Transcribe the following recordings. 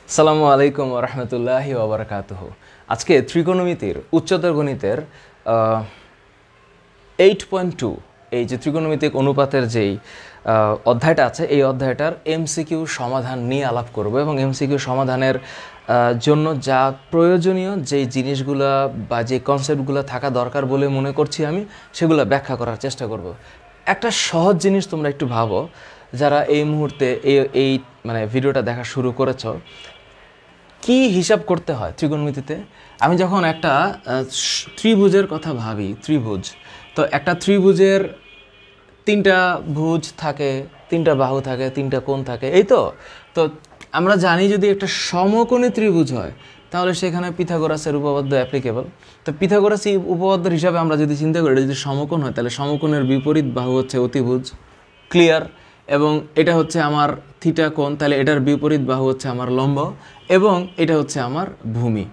আসসালামু আলাইকুম ওয়া রাহমাতুল্লাহি ওয়া বারাকাতুহু। আজকে ত্রিকোণমিতির উচ্চতর গণিতের 8.2 এই যে ত্রিকোণমিতিক অনুপাতের যেই অধ্যায়টা আছে এই অধ্যায়টার এমসিকিউ সমাধান নিয়ে আলাপ করব এবং এমসিকিউ সমাধানের জন্য যা প্রয়োজনীয় যেই জিনিসগুলো বা যে কনসেপ্টগুলো থাকা দরকার বলে মনে করছি আমি সেগুলো ব্যাখ্যা করার চেষ্টা করব। একটা সহজ জিনিস তোমরা একটু ভাবো, যারা এই মুহূর্তে এই মানে ভিডিওটা দেখা শুরু করেছো, কি হিসাব করতে হয় ত্রিকোণমিতিতে। আমি যখন একটা ত্রিভুজের কথা ভাবি, ত্রিভুজ, তো একটা ত্রিভুজের তিনটা ভুজ থাকে, তিনটা বাহু থাকে, তিনটা কোণ থাকে, এই তো তো আমরা জানি যদি একটা সমকোণী ত্রিভুজ হয় তাহলে সেখানে পিথাগোরাসের উপপাদ্য অ্যাপ্লিকেবল। তো পিথাগোরাস উপপাদ্যের হিসাবে আমরা যদি চিন্তা করি এটা যদি সমকোণ হয় তাহলে সমকোণের বিপরীত বাহু হচ্ছে অতিভুজ, ক্লিয়ার। এবং এটা হচ্ছে আমার থিটা কোণ, তাহলে এটার বিপরীত বাহু হচ্ছে আমার লম্ব, এবং এটা হচ্ছে আমার ভূমি।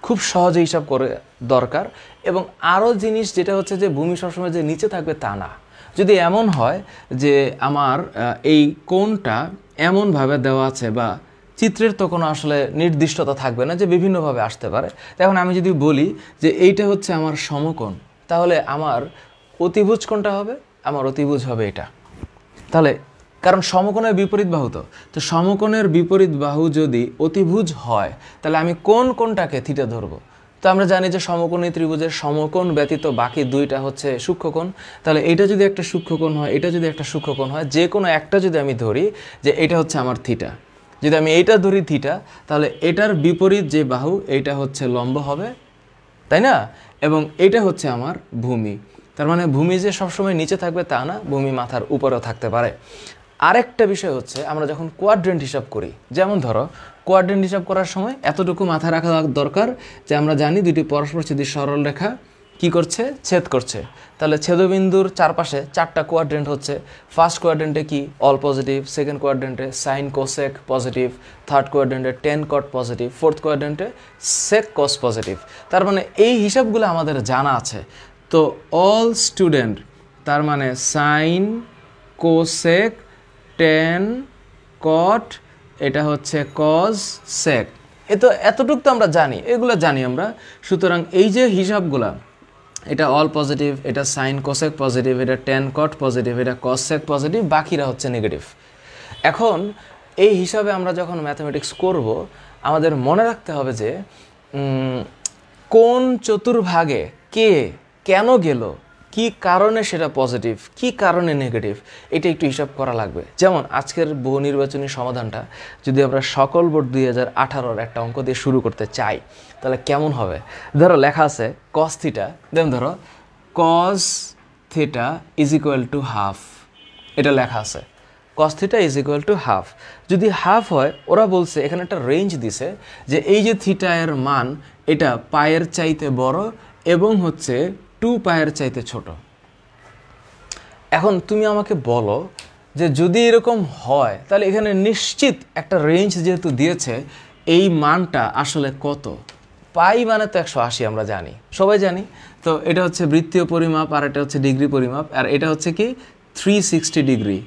খুব সহজে হিসাব করে দরকার। এবং আরও জিনিস যেটা হচ্ছে যে ভূমি সবসময় যে নিচে থাকবে তা না। যদি এমন হয় যে আমার এই কোণটা এমনভাবে দেওয়া আছে বা চিত্রের তো কোনো আসলে নির্দিষ্টতা থাকবে না, যে বিভিন্নভাবে আসতে পারে। এখন আমি যদি বলি যে এইটা হচ্ছে আমার সমকোণ, তাহলে আমার অতিভুজ কোণটা হবে, আমার অতিভুজ হবে এটা। তাহলে কারণ সমকোণের বিপরীত বাহু, তো সমকোণের বিপরীত বাহু যদি অতিভুজ হয় তাহলে আমি কোন কোণটাকে থিটা ধরবো। তো আমরা জানি যে সমকোণী ত্রিভুজের সমকোণ ব্যতীত বাকি দুইটা হচ্ছে সূক্ষ্মকোণ। তাহলে এটা যদি একটা সূক্ষ্মকোণ হয়, এটা যদি একটা সূক্ষ্মকোণ হয়, যে কোনো একটা যদি আমি ধরি যে এটা হচ্ছে আমার থিটা, যদি আমি এইটা ধরি থিটা, তাহলে এটার বিপরীত যে বাহু এইটা হচ্ছে লম্ব হবে, তাই না? এবং এটা হচ্ছে আমার ভূমি। তার মানে ভূমি যে সবসময় নিচে থাকবে তা না, ভূমি মাথার উপরেও থাকতে পারে। আরেকটা বিষয় হচ্ছে আমরা যখন কোয়াড্রেন্ট হিসাব করি, যেমন ধরো কোয়াড্রেন্ট হিসাব করার সময় এতটুকু মাথায় রাখা দরকার যে আমরা জানি দুটি পরস্পরচ্ছেদী সরল রেখা কি করছে, ছেদ করছে। তাহলে ছেদবিন্দুর চারপাশে চারটা কোয়াড্রেন্ট হচ্ছে। ফার্স্ট কোয়াড্রেন্টে কি অল পজিটিভ, সেকেন্ড কোয়াড্রেন্টে সাইন কোসেক পজিটিভ, থার্ড কোয়াড্রেন্টে টেন কট পজিটিভ, ফোর্থ কোয়াড্রেন্টে সেক কস পজিটিভ। তার মানে এই হিসাবগুলো আমাদের জানা আছে। তো অল স্টুডেন্ট, তার মানে সাইন কোসেক টেন কট, এটা হচ্ছে কজ সেক, এতটুকু তো আমরা জানি, এগুলো জানি আমরা। সুতরাং এই যে হিসাবগুলা, এটা অল পজিটিভ, এটা সাইন কোসেক পজিটিভ, এটা টেন কট পজিটিভ, এটা কস সেক পজিটিভ, বাকিরা হচ্ছে নেগেটিভ। এখন এই হিসাবে আমরা যখন ম্যাথমেটিক্স করব আমাদের মনে রাখতে হবে যে কোন চতুর্ভাগে কে কেন গেল, কি কারণে সেটা পজিটিভ, কি কারণে নেগেটিভ, এটা একটু হিসাব করা লাগবে। যেমন আজকের বহু নির্বাচনী সমাধানটা যদি আমরা সকল বোর্ড 2018-র একটা অঙ্ক দিয়ে শুরু করতে চাই তাহলে কেমন হবে। ধরো লেখা আছে কস থিটা, দেন ধরো cos theta is equal to half, এটা লেখা আছে cos theta is equal to half. যদি হাফ হয়, ওরা বলছে এখানে একটা রেঞ্জ দিছে যে এই যে থিটা এর মান এটা পায়ের চাইতে বড় এবং হচ্ছে 2 পায়ের চাইতে ছোট। এখন তুমি আমাকে বলো যে যদি এরকম হয় তাহলে এখানে নিশ্চিত একটা রেঞ্জ যেহেতু দিয়েছে, এই মানটা আসলে কত। পাই মানে তো 180 আমরা জানি, সবাই জানি। তো এটা হচ্ছে বৃত্তীয় পরিমাপ আর এটা হচ্ছে ডিগ্রি পরিমাপ, আর এটা হচ্ছে কি 360 ডিগ্রি।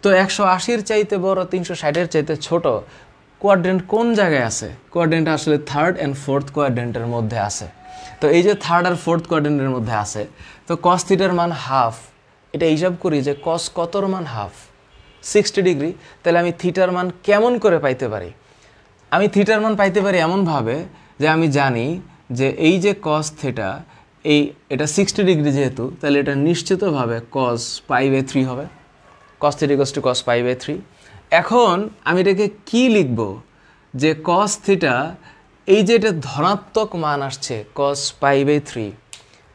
তো 180-র চাইতে বড় 360-এর চাইতে ছোট কোয়াড্রেন্ট কোন জায়গায় আছে? কোয়াড্রেন্ট আসলে থার্ড অ্যান্ড ফোর্থ কোয়াড্রেন্টের মধ্যে আছে। তো এই যে থার্ড আর ফোর্থ কোয়াড্রেন্টের মধ্যে আছে, তো কস থিটার মান হাফ, এটা হিসাব করি যে কস কতর মান হাফ, 60 ডিগ্রি। তাহলে আমি থিটার মান কেমন করে পাইতে পারি? আমি থিটার মান পাইতে পারি এমনভাবে যে আমি জানি যে এই যে কস থিটা এটা 60 ডিগ্রি যেহেতু, তাহলে এটা নিশ্চিতভাবে কস পাই বাই 3 হবে। Cos theta equals to cos pi by 3। এখন আমি এটাকে কি লিখব যে কস থিটা, এই যে এটা ধনাত্মক মান আসছে কস পাই বাই 3,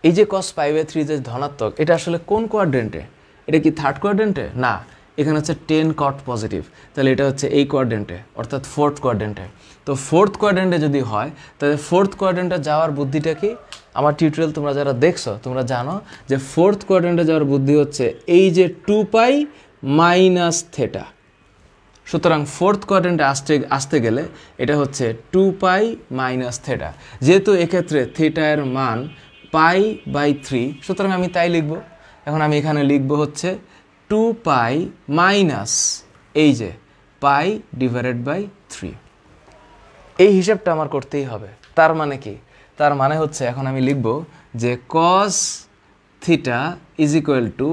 এই যে কস পাই বাই 3 যে ধনাত্মক, এটা আসলে কোন কোয়াড্রেন্টে? এটা কি থার্ড কোয়াড্রেন্টে? না, এখানে হচ্ছে 10 কট পজিটিভ, তাহলে এটা হচ্ছে এই কোয়াড্রেন্টে অর্থাৎ ফোর্থ কোয়াড্রেন্টে। তো ফোর্থ কোয়াড্রেন্টে যদি হয় তাহলে ফোর্থ কোয়াড্রেন্টে যাওয়ার বুদ্ধিটা কি? আমার টিউটোরিয়াল তোমরা যারা দেখছো তোমরা জানো যে ফোর্থ কোয়াড্রেন্টে যাওয়ার বুদ্ধি হচ্ছে এই যে 2 পাই মাইনাস থেটা। সুতরাং ফোর্থ কোয়াড্রেন্টে আসতে গেলে এটা হচ্ছে 2 পাই মাইনাস থেটা। যেহেতু এক্ষেত্রে থিটা এর মান পাই বাই 3, সুতরাং আমি তাই লিখব। এখন আমি এখানে লিখব হচ্ছে 2 পাই মাইনাস এই যে পাই ডিভাইডেড বাই 3। এই হিসাবটা আমার করতেই হবে। তার মানে কি? তার মানে হচ্ছে এখন আমি লিখব যে cos theta is equal two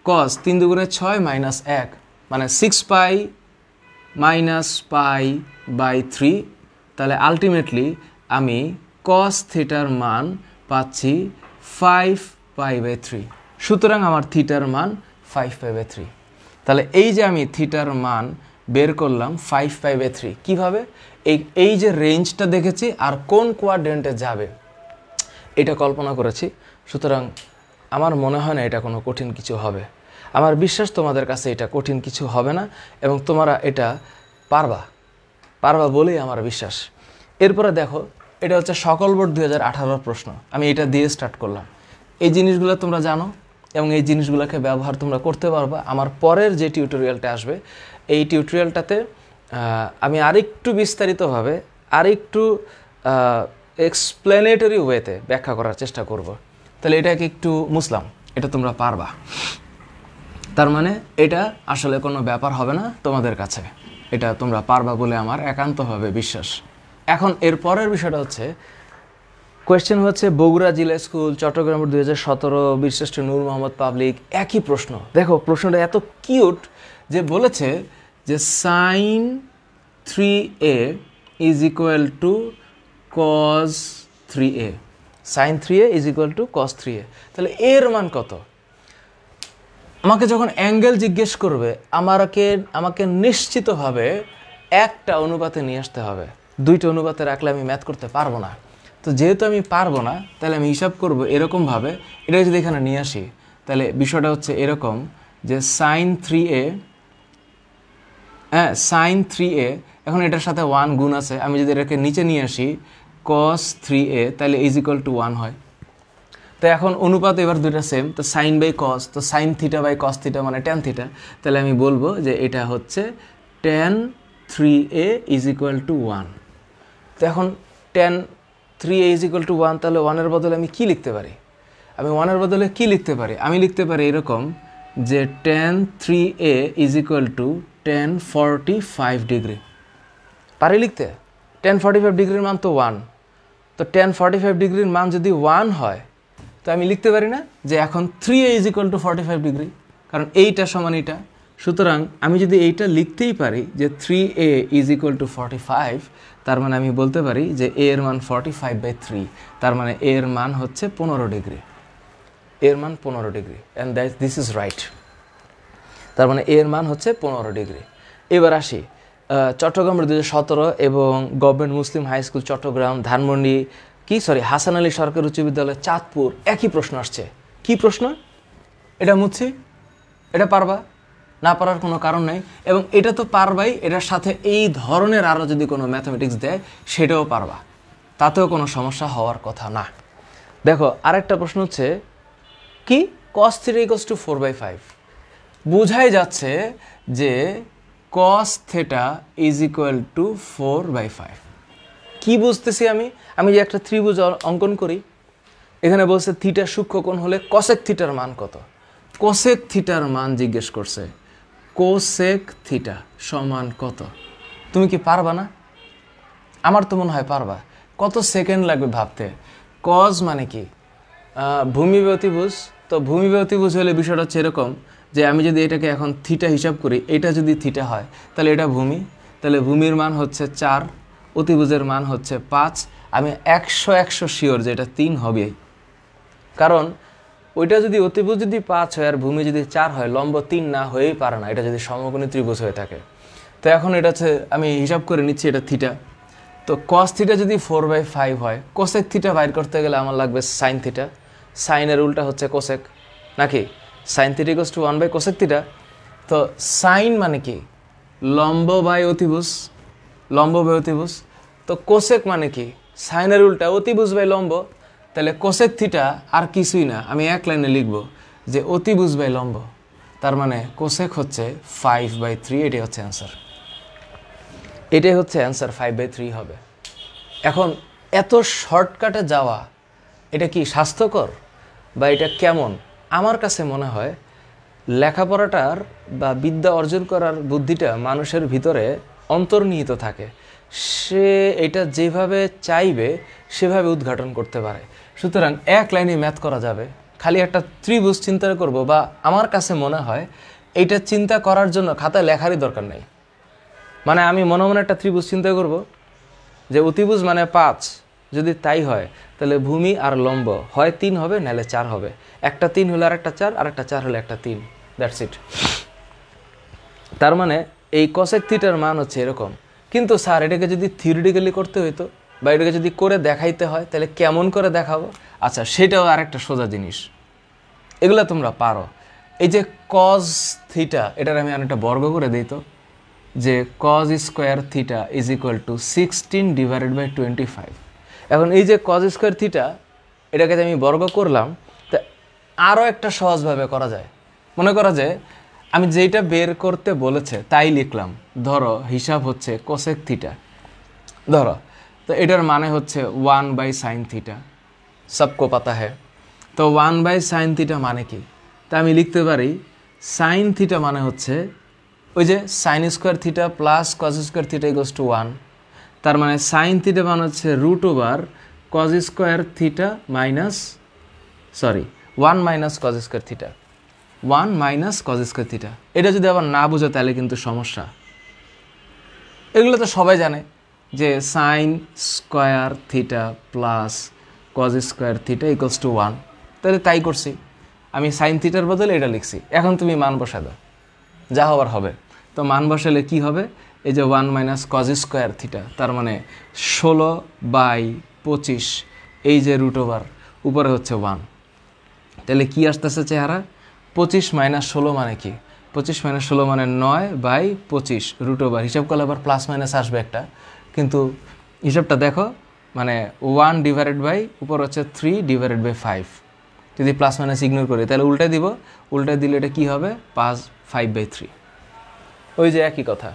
cos 3 দুগুণে 6 মাইনাস 1 মানে 6 পাই মাইনাস পাই বাই 3। তাহলে আলটিমেটলি আমি cos থিটার মান পাচ্ছি 5 পাই বাই 3। সুতরাং আমার থিটার মান 5 পাই বাই 3। তাহলে এই যে আমি থিটার মান বের করলাম 5 পাই বাই 3 কীভাবে? এই যে রেঞ্জটা দেখেছি আর কোন কোয়াড্রেন্টে যাবে এটা কল্পনা করেছি। সুতরাং আমার মনে হয় না এটা কোনো কঠিন কিছু হবে। আমার বিশ্বাস তোমাদের কাছে এটা কঠিন কিছু হবে না এবং তোমরা এটা পারবা বলেই আমার বিশ্বাস। এরপরে দেখো, এটা হচ্ছে সকল বোর্ড 2018 প্রশ্ন। আমি এটা দিয়ে স্টার্ট করলাম। এই জিনিসগুলো তোমরা জানো এবং এই জিনিসগুলোকে ব্যবহার তোমরা করতে পারবা। আমার পরের যে টিউটোরিয়ালটা আসবে এই টিউটোরিয়ালটাতে আমি আরেকটু বিস্তারিতভাবে আরেকটু এক্সপ্লেনেটরি ওয়েতে ব্যাখ্যা করার চেষ্টা করব। তাহলে এটাকে একটু মুছলাম, এটা তোমরা পারবা। তার মানে এটা আসলে কোনো ব্যাপার হবে না তোমাদের কাছে, এটা তোমরা পারবা বলে আমার একান্তভাবে বিশ্বাস। এখন এর পরের বিষয়টা হচ্ছে, কোয়েশ্চেন হচ্ছে বগুড়া জিলা স্কুল চট্টগ্রাম 2017 বীরশ্রেষ্ঠ নূর মোহাম্মদ পাবলিক। একই প্রশ্ন। দেখো প্রশ্নটা এত কিউট যে বলেছে যে sin 3a is equal two cos 3a, sin 3a is equal two cos 3a। তাহলে এর মান কত? আমাকে যখন অ্যাঙ্গেল জিজ্ঞেস করবে আমাকে নিশ্চিতভাবে একটা অনুপাতে নিয়ে আসতে হবে। দুইটা অনুপাতে রাখলে আমি ম্যাথ করতে পারবো না। তো যেহেতু আমি পারবো না তাহলে আমি হিসাব করব এরকমভাবে। এটা যদি এখানে নিয়ে আসি তাহলে বিষয়টা হচ্ছে এরকম যে sin 3a, sin 3a, এখন এটার সাথে 1 গুণ আছে, আমি যদি এটাকে নিচে নিয়ে আসি cos 3a তাহলে ইজ ইকুয়াল টু 1 হয়। তো এখন অনুপাত এবার দুইটা সেম, তো সাইন বাই কস, তো sine theta by cos theta মানে ট্যান থিটা। তাহলে আমি বলবো যে এটা হচ্ছে tan 3a is equal to 1। তো এখন tan 3a is equal to 1, তাহলে 1-এর বদলে আমি কি লিখতে পারি? আমি লিখতে পারি এরকম যে tan 3a is equal two tan 45 degree. পারি লিখতে? ট্যান 45 ডিগ্রির মান তো 1। তো ট্যান 45 ডিগ্রির মান যদি 1 হয় তো আমি লিখতে পারি না যে এখন 3a is equal two 45 degree, কারণ এইটা সমান এইটা। সুতরাং আমি যদি এইটা লিখতেই পারি যে 3a ইজ ইকুয়াল টু 45, তার মানে আমি বলতে পারি যে a এর মান 45 বাই 3, তার মানে a এর মান হচ্ছে 15 ডিগ্রি। এর মান 15 degree and this is right. তার মানে এর মান হচ্ছে 15 ডিগ্রি। এবার আসি চট্টগ্রাম 2017 এবং government Muslim high school Chittagong Dhanmondi Hasan Ali সরকারি উচ্চ বিদ্যালয় চাঁদপুর। একই প্রশ্ন আসছে। কি প্রশ্ন? এটা মুছছি, এটা পারবা, না পারার কোনো কারণ নেই। এবং এটা তো পারবাই, এটার সাথে এই ধরনের আরও যদি কোনো ম্যাথমেটিক্স দেয় সেটাও পারবা, তাতেও কোনো সমস্যা হওয়ার কথা না। দেখো আরেকটা প্রশ্ন হচ্ছে কি, cos থিটা ইকুয়ালস টু 4/5। বোঝাই যাচ্ছে যে cos theta is equal two 4/5। কি বুঝতেছি আমি যে একটা ত্রিভুজ অঙ্কন করি, এখানে বলছে থিটা সূক্ষ্মকোণ হলে কোসেক থিটার মান কত? কোসেক থিটার মান জিজ্ঞেস করছে। কোসেক থিটা সমান কত? তুমি কি পারবা না? আমার তো মনে হয় পারবা। কত সেকেন্ড লাগবে ভাবতে? কজ মানে কি? ভূমি বা অতিভুজ। তো ভূমি বা অতিভুজ হলে বিষয়টা হচ্ছে এরকম যে আমি যদি এটাকে এখন থিটা হিসাব করি, এটা যদি থিটা হয় তাহলে এটা ভূমি, তাহলে ভূমির মান হচ্ছে 4, অতিভুজের মান হচ্ছে 5। আমি 100 শিওর যে এটা 3 হবেই, কারণ ওইটা যদি অতিভুজ যদি 5 হয় আর ভূমি যদি 4 হয়, লম্ব 3 না হয়েই পারে না, এটা যদি সমকোণী ত্রিভুজ হয়ে থাকে। তো এখন এটা হচ্ছে আমি হিসাব করে নিচ্ছি এটা থিটা। তো কস থিটা যদি 4/5 হয়, কোসেক থিটা বাইর করতে গেলে আমার লাগবে সাইন থিটা। সাইনের উল্টা হচ্ছে কোসেক, নাকি? Sine theta equals to 1 by cosec theta. তো সাইন মানে কি? লম্ব বাই অতিভুজ, লম্ব বাই অতিভুজ। তো কোসেক মানে কি? সাইনের উল্টা অতিভুজ বাই লম্ব। তাহলে কোসেক থিটা আর কিছুই না, আমি এক লাইনে লিখব যে অতিভুজ বাই লম্ব। তার মানে কোসেক হচ্ছে 5/3। এটাই হচ্ছে অ্যান্সার। এটাই হচ্ছে অ্যান্সার, 5/3 হবে। এখন এত শর্টকাটে যাওয়া এটা কি স্বাস্থ্যকর বা এটা কেমন? আমার কাছে মনে হয় লেখাপড়াটার বা বিদ্যা অর্জন করার বুদ্ধিটা মানুষের ভিতরে অন্তর্নিহিত থাকে, সে এটা যেভাবে চাইবে সেভাবে উদ্ঘাটন করতে পারে। সুতরাং এক লাইনে ম্যাথ করা যাবে। খালি একটা ত্রিভুজ চিন্তা করব, বা আমার কাছে মনে হয় এইটা চিন্তা করার জন্য খাতায় লেখারই দরকার নেই। মানে আমি মনে মনে একটা ত্রিভুজ চিন্তা করব যে অতিভুজ মানে 5, যদি তাই হয় তাহলে ভূমি আর লম্ব হয় 3 হবে, নাহলে 4 হবে। একটা 3 হলে আর একটা 4, আর একটা 4 হলে একটা 3, দ্যাটস ইট। তার মানে এই cosec থিটার মান হচ্ছে এরকম। কিন্তু স্যার এটাকে যদি থিওরিটিক্যালি করতে হইতো বা এটাকে যদি করে দেখাইতে হয় তাহলে কেমন করে দেখাবো? আচ্ছা, সেটাও আরেকটা সোজা জিনিস, এগুলো তোমরা পারো। এই যে cos থিটা, এটার আমি আরেকটা বর্গ করে দিই তো, যে cos square theta is equal two 16/25। এখন এই যে cos স্কোয়ার থিটা, এটাকে আমি বর্গ করলাম, তা আরও একটা সহজভাবে করা যায়। মনে করা যায় আমি যেটা বের করতে বলেছে তাই লিখলাম। ধরো হিসাব হচ্ছে কোসেক থিটা, ধরো তো এটার মানে হচ্ছে 1/sin থিটা, সবকো পাতা হ্যায়। তো 1/sin থিটা মানে কি? তা আমি লিখতে পারি সাইন থিটা মানে হচ্ছে ওই যে sine square theta plus cos square theta equals to 1। তার মানে সাইন থিটা মানে হচ্ছে √ cos square theta minus 1 - cos square theta, 1 - cos square theta. এটা যদি আবার না বোঝো তাহলে কিন্তু সমস্যা। এগুলো তো সবাই জানে যে sine square theta plus cos square theta equals to 1। তাহলে তাই করছি, আমি সাইন থিটার বদলে এটা লিখছি। এখন তুমি মান বসা দাও, যা হবার হবে। তো মান বসালে কি হবে? এই যে 1 - কজ স্কোয়ার থিটা, তার মানে 16/25, এই যে √ উপরে হচ্ছে 1। তাহলে কি আসতেছে চেহারা? 25 - 16 মানে কি? 25 - 16 মানে 9/25 √ হিসাব করলে আবার প্লাস মাইনাস আসবে একটা, কিন্তু হিসাবটা দেখো, মানে 1/ উপর হচ্ছে 3/5। যদি প্লাস মাইনাস ইগনোর করি তাহলে উল্টে দিব, উল্টে দিলে এটা কি হবে? 5/3। ওই যে একই কথা।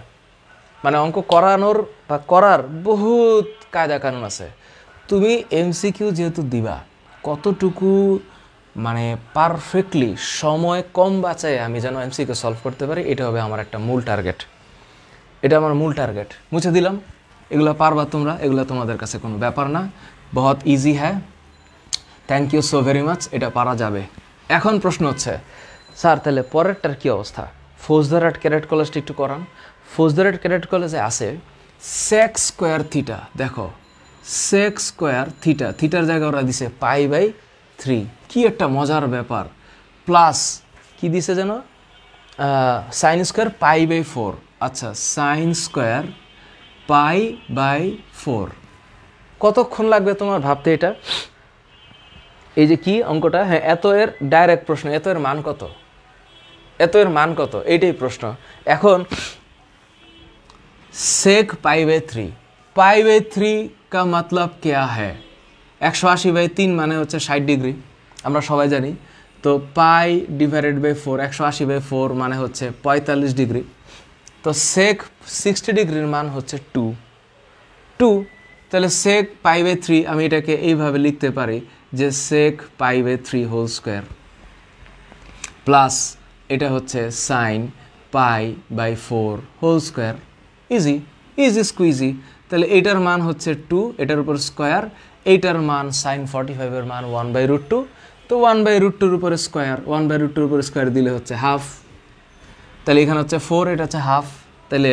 মানে অঙ্ক করানোর বা করার বহুত কায়দা কানুন আছে। তুমি এমসিকিউ যেহেতু দিবা, কতটুকু মানে পারফেক্টলি সময় কম বাঁচায় আমি যেন এমসিকিউ সলভ করতে পারি, এটা হবে আমার একটা মূল টার্গেট। এটা আমার মূল টার্গেট। মুছে দিলাম, এগুলো পারবা তোমরা, এগুলো তোমাদের কাছে কোনো ব্যাপার না, বহুত ইজি হ্যাঁ। Thank you so very much, এটা পারা যাবে। এখন প্রশ্ন হচ্ছে স্যার তাহলে পরেরটার কী অবস্থা? ফৌজদারহাট ক্যাডেট কলেজটা একটু করান। ফৌজদারহাট ক্যাডেট কলেজে আছে সেক স্কোয়ার থিটা। দেখো সেক স্কোয়ার থিটা, থিটার জায়গায় ওরা দিছে π/3। কি একটা মজার ব্যাপার। প্লাস কি দিছে যেন? Sine square π/4। আচ্ছা, সাইন স্কোয়ার π/4 কতক্ষণ লাগবে তোমার ভাবতে এটা? এই যে কি অঙ্কটা, হ্যাঁ এত এর ডাইরেক্ট প্রশ্ন, এত এর মান কত? এত এর মান কত? এইটাই প্রশ্ন। এখন সেক π/3, π/3 का मतलब क्या है? 180/3 মানে হচ্ছে 60 ডিগ্রি, আমরা সবাই জানি। তো π/4, 180/4 মানে হচ্ছে 45 ডিগ্রি। তো সেক 60 ডিগ্রির মান হচ্ছে 2। তাহলে সেক π/3 আমি এটাকে এইভাবে লিখতে পারি যে সেক π/3 হোল স্কোয়ার প্লাস এটা হচ্ছে sine π/4 whole square. Easy easy squeezy. তাহলে এইটার মান হচ্ছে 2, এটার উপর স্কোয়ার, এইটার মান সাইন 45-এর মান 1/√2। তো 1/√2-র উপরে স্কোয়ার, 1/√2-র উপরে স্কোয়ার দিলে হচ্ছে হাফ। তাহলে এখানে হচ্ছে 4, এটা হচ্ছে হাফ। তাহলে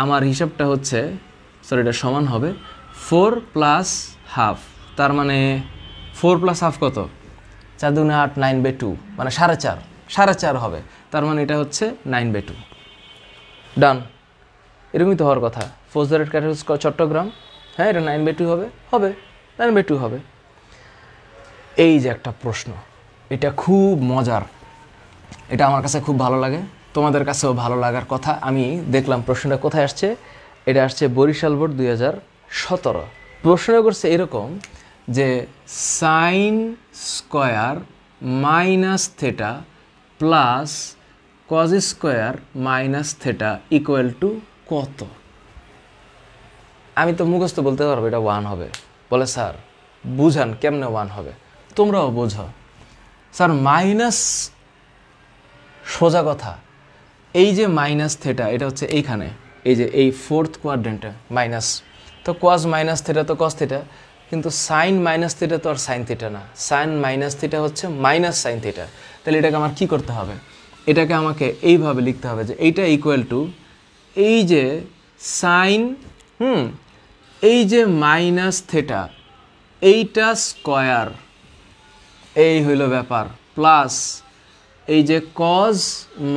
আমার হিসাবটা হচ্ছে, সরি এটা সমান হবে 4 + হাফ। তার মানে 4 + হাফ কত? 4 × 8, 9/2, মানে 4.5 হবে। তার মানে এটা হচ্ছে 9/2। ডান, এরকমই তো হওয়ার কথা। ফৌজদারহাট ক্যাডেট কলেজ চট্টগ্রাম, হ্যাঁ এটা 9/2 হবে, 9/2 হবে। এই যে একটা প্রশ্ন, এটা খুব মজার, এটা আমার কাছে খুব ভালো লাগে, তোমাদের কাছেও ভালো লাগার কথা। আমি দেখলাম প্রশ্নটা কোথায় আসছে, এটা আসছে বরিশাল বোর্ড 2017। প্রশ্নটা করছে এরকম যে sine square minus theta plus cos square minus theta equal to কত? আমি তো মুখস্থ বলতে পারবো এটা 1 হবে। বলে স্যার বুঝান কেমনে 1 হবে, তোমরাও বোঝো। স্যার মাইনাস, সোজা কথা, এই যে মাইনাস থেটা এটা হচ্ছে এইখানে, এই যে এই 4th কোয়াড্রেন্টে মাইনাস তো কজ মাইনাস থিটা তো কস থিটা, কিন্তু সাইন মাইনাস থিটা তো আর সাইন থিটা না, সাইন মাইনাস থিটা হচ্ছে মাইনাস সাইন থিটা। তাহলে এটাকে আমার কি করতে হবে, এটাকে আমাকে এইভাবে লিখতে হবে যে এইটা ইকুয়াল টু এই যে সাইন এই যে মাইনাস থিটা এইটা স্কয়ার, এই হইল ব্যাপার, প্লাস এই যে কজ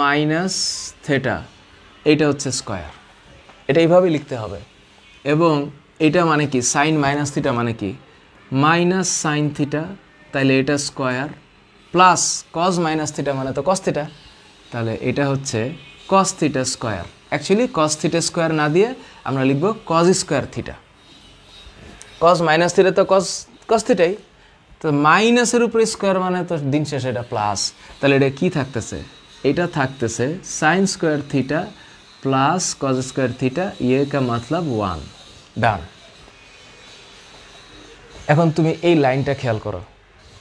মাইনাস থিটা এইটা হচ্ছে স্কয়ার, এটা এইভাবে লিখতে হবে। এবং এটা মানে কি, সাইন মাইনাস থিটা মানে কি মাইনাস সাইন থিটা, তাহলে এটা square, plus cos minus theta মানে তো কস থিটা, তাহলে এটা হচ্ছে cos theta square. Actually cos theta square না দিয়ে আমরা লিখব cause square theta. Cause minus theta তো কস থিটাই, তো মাইনাসের উপরে স্কোয়ার মানে তো দিন শেষে এটা প্লাস, তাহলে এটা কি থাকতেছে, এটা থাকতেছে sine square theta plus cos square theta, ইয়ে কা মতলব 1। ডান। এখন তুমি এই লাইনটা খেয়াল করো,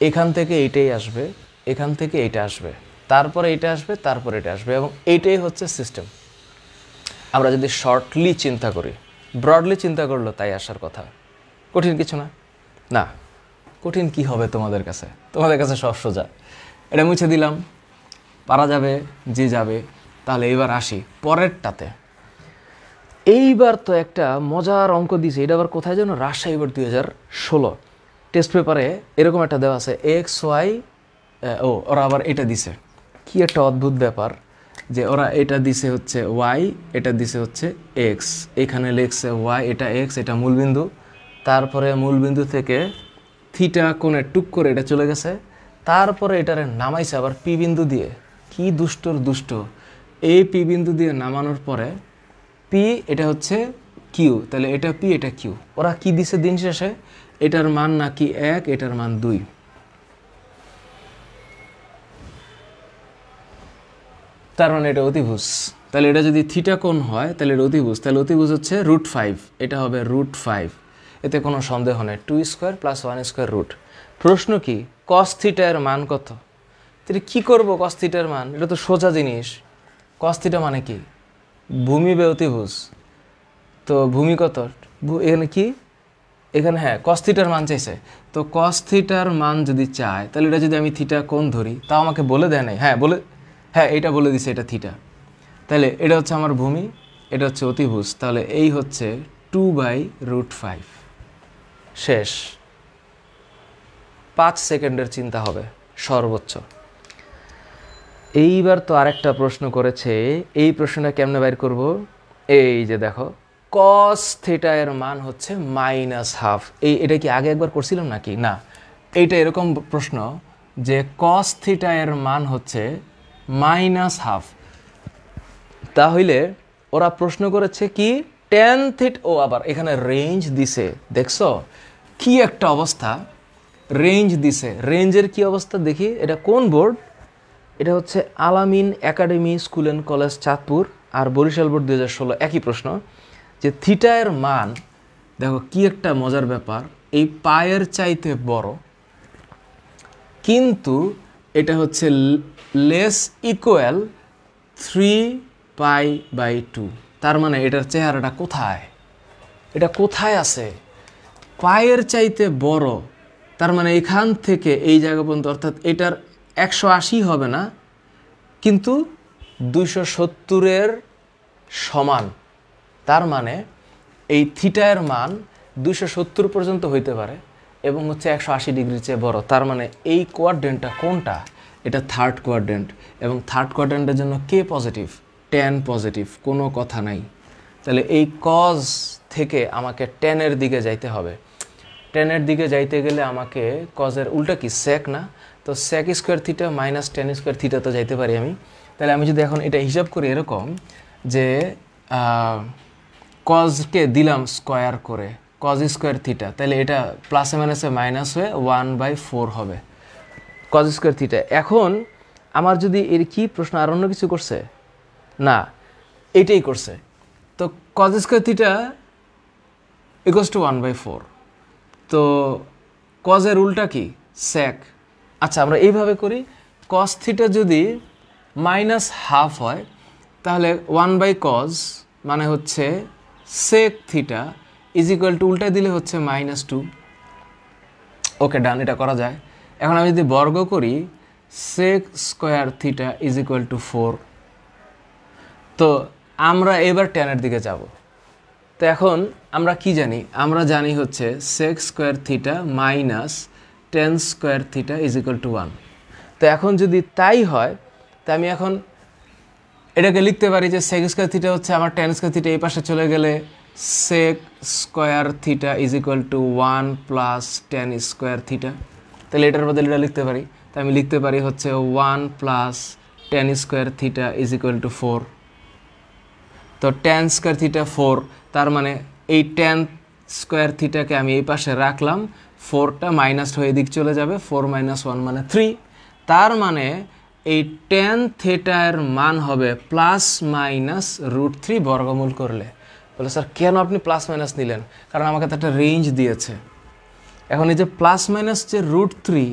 এখান থেকে এইটাই আসবে, এখান থেকে এইটা আসবে, তারপরে এটা আসবে, তারপরে এটা আসবে, এবং এইটাই হচ্ছে সিস্টেম। আমরা যদি শর্টলি চিন্তা করি, ব্রডলি চিন্তা করলো তাই আসার কথা, কঠিন কিছু না। না, কঠিন কি হবে তোমাদের কাছে, তোমাদের কাছে সব সোজা। এটা মুছে দিলাম, পারা যাবে, যে যাবে। তাহলে এইবার আসি পরেরটাতে। এইবার তো একটা মজার অঙ্ক দিয়েছে, এটা আবার কোথায় যেন, রাজশাহী বোর্ড 2016 টেস্ট পেপারে এরকম একটা দেওয়া আছে এক্স ওয়াই, ওরা আবার এটা দিছে, কি একটা অদ্ভুত ব্যাপার যে ওরা এটা দিছে হচ্ছে ওয়াই, এটা দিছে হচ্ছে এক্স, এখানে লিখছে ওয়াই, এটা এক্স, এটা মূলবিন্দু, তারপরে মূলবিন্দু থেকে থিটা কোণে টুক করে এটা চলে গেছে, তারপরে এটারে নামাইছে আবার পি বিন্দু দিয়ে, কি দুষ্টর দুষ্ট, এই পি বিন্দু দিয়ে নামানোর পরে পি এটা হচ্ছে কিউ, তাহলে এটা পি এটা কিউ, ওরা কি দিছে দিন শেষে, এটার মান নাকি 1, এটার মান 2। তার মানে এটা অতিভুজ, তাহলে এটা যদি থিটা কোণ হয় তাহলে এটা অতিভুজ, তাহলে অতিভুজ হচ্ছে √5, এটা হবে √5, এতে কোনো সন্দেহ নেই, 2 স্কোয়ার প্লাস 1 স্কোয়ার রুট। প্রশ্ন কি, কস থিটা এর মান কত? তাহলে কী করবো কস থিটার মান, এটা তো সোজা জিনিস। কস থিটা মানে কি, ভূমি বে অতিভুজ, তো ভূমি কত, এখানে কি, এখানে হ্যাঁ কস থিটার মান চাইছে, তো কস থিটার মান যদি চায় তাহলে এটা যদি আমি থিটা কোণ ধরি, তাও আমাকে বলে দেয় নাই, হ্যাঁ এটা বলে দিছে এটা থিটা, তাহলে এটা হচ্ছে আমার ভূমি, এটা হচ্ছে অতিভুজ, তাহলে এই হচ্ছে 2/√5। শেষ। 5 সেকেন্ডের চিন্তা হবে সর্বোচ্চ। এইবার তো আরেকটা প্রশ্ন করেছে, এই প্রশ্নটা কেমনে বাইর করব, এই যে দেখো কস থিটা এর মান হচ্ছে -12, এটা কি আগে একবার করছিলাম নাকি, না এইটা এরকম প্রশ্ন যে কস থিটা এর মান হচ্ছে -12, তাহলে ওরা প্রশ্ন করেছে কি tan থিটা, ও আবার এখানে রেঞ্জ দিছে, দেখছো কি একটা অবস্থা, রেঞ্জ দিছে, রেঞ্জের কি অবস্থা দেখি, এটা কোন বোর্ড, এটা হচ্ছে Alamin academy school and college Chandpur আর বরিশাল বোর্ড 2016, একই প্রশ্ন যে থিটা এর মান, দেখো কি একটা মজার ব্যাপার, এই পায়ের চাইতে বড়, কিন্তু এটা হচ্ছে লেস ইকুয়াল 3π/2, তার মানে এটার চেহারাটা কোথায়, এটা কোথায় আছে, পায়ের চাইতে বড়, তার মানে এখান থেকে এই জায়গা পর্যন্ত, অর্থাৎ এটার 180 হবে না কিন্তু 270-এর সমান, তার মানে এই থিটা এর মান 270 পর্যন্ত হইতে পারে এবং হচ্ছে 180 ডিগ্রির চেয়ে বড়, তার মানে এই কোয়াড্রেন্টটা কোনটা, এটা থার্ড কোয়াড্রেন্ট, এবং থার্ড কোয়াড্রেন্টের জন্য কে পজিটিভ, tan পজিটিভ, কোনো কথা নাই। তাহলে এই কজ থেকে আমাকে টেনের দিকে যাইতে হবে, টেনের দিকে যাইতে গেলে আমাকে কজের উল্টা কি সেক না, তো sec square theta minus tan square theta তো যাইতে পারি আমি। তাহলে আমি যদি এখন এটা হিসাব করি এরকম যে কজকে দিলাম স্কোয়ার করে, কজ স্কোয়ার থিটা, তাহলে এটা প্লাসে মাইনাসে মাইনাস হয়ে 1/4 হবে কজ স্কোয়ার থিটা। এখন আমার যদি এর কি প্রশ্ন আর অন্য কিছু করছে না, এইটাই করছে, তো cos square theta equals two 1/4, তো কজের উল্টা কি সেক। আচ্ছা আমরা এইভাবে করি, কস থিটা যদি -12 হয় তাহলে 1/cos মানে হচ্ছে sec theta is equal to উল্টায় দিলে হচ্ছে -2। ওকে ডান, এটা করা যায়। এখন আমি যদি বর্গ করি sec square theta is equal two 4। তো আমরা এবার ট্যানের দিকে যাব। তো এখন আমরা কি জানি? আমরা জানি হচ্ছে sec square theta minus tan square theta is equal to 1। তো এখন যদি তাই হয়, তা আমি এখন এটাকে লিখতে পারি যে sec স্কোয়ার থিটা হচ্ছে আমার tan স্কোয়ার থিটা এই পাশে চলে গেলে sec square theta is equal to 1 plus tan square theta. তাহলে এটার বদলে এটা লিখতে পারি। তো আমি লিখতে পারি হচ্ছে 1 plus tan square theta is equal two 4। তো tan স্কোয়ার থিটা 4, তার মানে এই tan স্কোয়ার থিটাকে আমি এই পাশে রাখলাম, 4টা মাইনাস হয়ে দিক চলে যাবে, 4 - 1 মানে 3। তার মানে এই tan থিটার মান হবে ±√3 বর্গমূল করলে। বলে স্যার কেন আপনি প্লাস মাইনাস নিলেন? কারণ আমাকে তো একটা রেঞ্জ দিয়েছে। এখন এই যে প্লাস মাইনাস যে √3,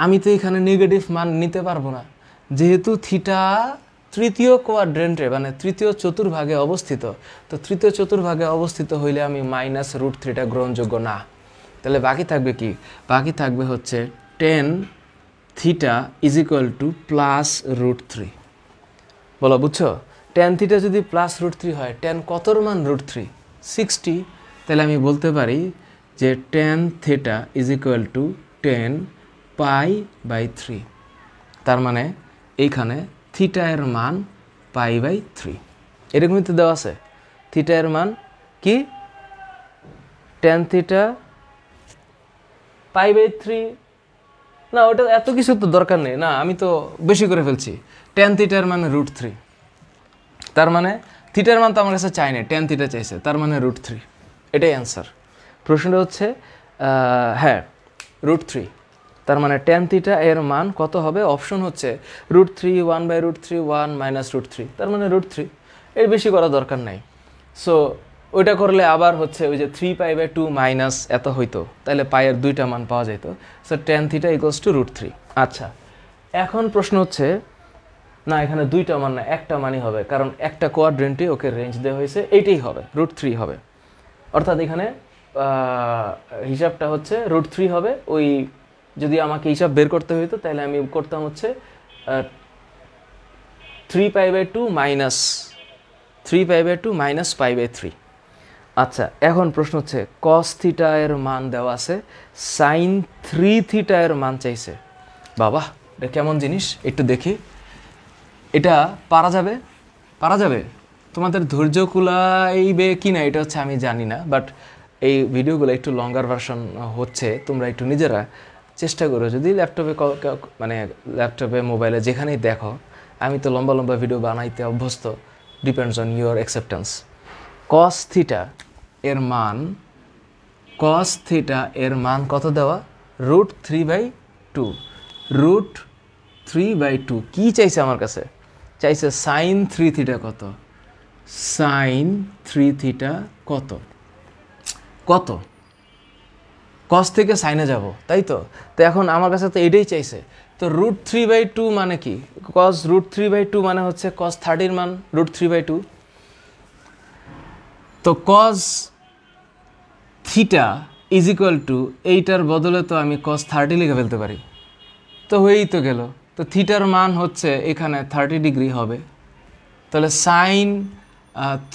আমি তো এখানে নেগেটিভ মান নিতে পারবো না, যেহেতু থিটা তৃতীয় কোয়াড্রেন্টে মানে তৃতীয় চতুর্ভাগে অবস্থিত। তো তৃতীয় চতুর্ভাগে অবস্থিত হইলে আমি -√3টা গ্রহণযোগ্য না। তাহলে বাকি থাকবে কি? বাকি থাকবে হচ্ছে tan theta is equal two +√3। বলো বুঝছো? tan থিটা যদি +√3 হয়, tan কতর মান √3? 60। তাহলে আমি বলতে পারি যে tan theta is equal two 10 π/3। তার মানে এইখানে থিটা এর মান π/3। এরকমই তো দেওয়া আছে। থিটা এর মান কি? tan theta π/3। না, ওটা এত কিছু তো দরকার নেই না, আমি তো বেশি করে ফেলছি। tan থিটার মানে √3। তার মানে থিটার মান তো আমার কাছে চাই না, tan থিটা চাইছে, তার মানে √3। এটাই অ্যান্সার। প্রশ্নটা হচ্ছে হ্যাঁ √3। তার মানে tan থিটা এর মান কত হবে? অপশন হচ্ছে √3, 1/√3, 1 -√3, তার মানে √3। এর বেশি করা দরকার নাই। সো ওইটা করলে আবার হচ্ছে ওই যে 3π/2 মাইনাস এত হইতো, তাহলে পায়ের দুইটা মান পাওয়া যেত। So tan theta equals two √3। আচ্ছা, এখন প্রশ্ন হচ্ছে না, এখানে দুইটা মান না, একটা মানই হবে, কারণ একটা কোয়াড্রেন্টে ওকে রেঞ্জ দেওয়া হয়েছে, এইটাই হবে, √3 হবে। অর্থাৎ এখানে হিসাবটা হচ্ছে √3 হবে। ওই যদি আমাকে হিসাব বের করতে হইতো তাহলে আমি করতাম হচ্ছে 3π/2 মাইনাস 3π/2 মাইনাস π/3। আচ্ছা, এখন প্রশ্ন হচ্ছে cos থিটা এর মান দেওয়া আছে, sin 3 থিটা এর মান চাইছে। বাবা, এটা কেমন জিনিস একটু দেখি। এটা পারা যাবে? পারা যাবে? তোমাদের ধৈর্য কুলাইবে কি না এটা হচ্ছে আমি জানি না, বাট এই ভিডিওগুলো একটু লঙ্গার ভার্সন হচ্ছে, তোমরা একটু নিজেরা চেষ্টা করো। যদি ল্যাপটপে মোবাইলে যেখানেই দেখো, আমি তো লম্বা লম্বা ভিডিও বানাইতে অভ্যস্ত, depends on your acceptance. cos theta এর মান কত দেওয়া? √3/2। √3/2 কি চাইছে আমার কাছে? চাইছে sin 3 থিটা কত? sin 3 থিটা কত? কত? cos থেকে সাইনে যাব, তাই তো? তো এখন আমার কাছে তো এটাই চাইছে। তো √3/2 মানে কি? cos √3/2 মানে হচ্ছে cos 30 মান √3/2। তো cos theta is equal two এইটার বদলে তো আমি cos 30 লিখে ফেলতে পারি, তো হয়েই তো গেল। তো থিটার মান হচ্ছে এখানে 30 ডিগ্রি হবে। তাহলে sin